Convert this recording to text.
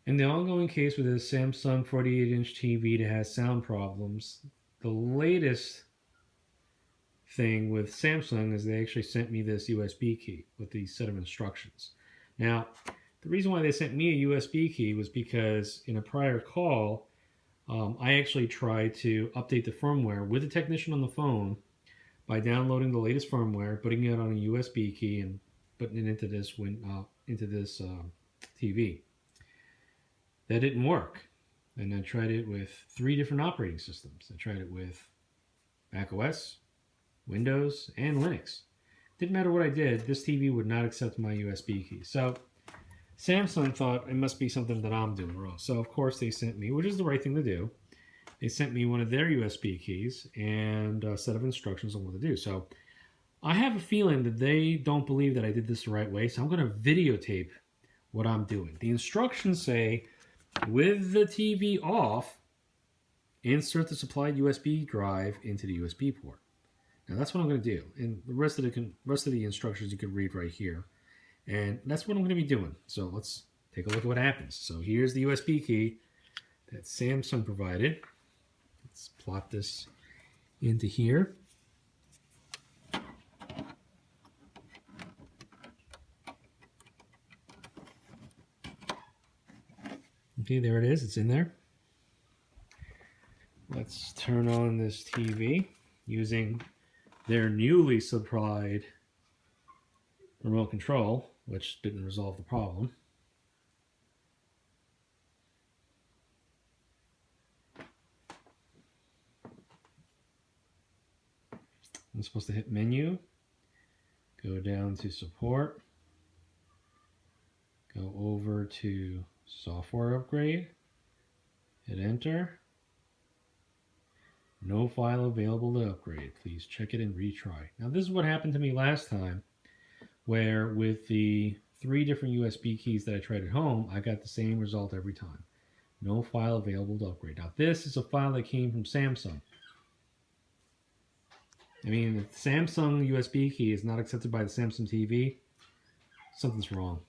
In the ongoing case with this Samsung 48-inch TV that has sound problems, the latest thing with Samsung is they actually sent me this USB key with the set of instructions. Now, the reason why they sent me a USB key was because in a prior call, I actually tried to update the firmware with a technician on the phone by downloading the latest firmware, putting it on a USB key, and putting it into this TV. That didn't work. And I tried it with 3 different operating systems. I tried it with macOS, Windows, and Linux. Didn't matter what I did, this TV would not accept my USB key. So Samsung thought it must be something that I'm doing wrong. So of course they sent me, which is the right thing to do, they sent me one of their USB keys and a set of instructions on what to do. So I have a feeling that they don't believe that I did this the right way, so I'm going to videotape what I'm doing. The instructions say, with the TV off, insert the supplied USB drive into the USB port. Now that's what I'm going to do, and the rest of the instructions you can read right here, and that's what I'm going to be doing. So let's take a look at what happens. So here's the USB key that Samsung provided. Let's plop this into here. Okay, there it is. It's in there. Let's turn on this TV using their newly supplied remote control, which didn't resolve the problem. I'm supposed to hit menu, go down to support, go over to software upgrade, hit enter. No file available to upgrade. Please check it and retry. Now this is what happened to me last time, where with the 3 different USB keys that I tried at home, I got the same result every time. No file available to upgrade. Now this is a file that came from Samsung. I mean, if the Samsung USB key is not accepted by the Samsung TV, something's wrong.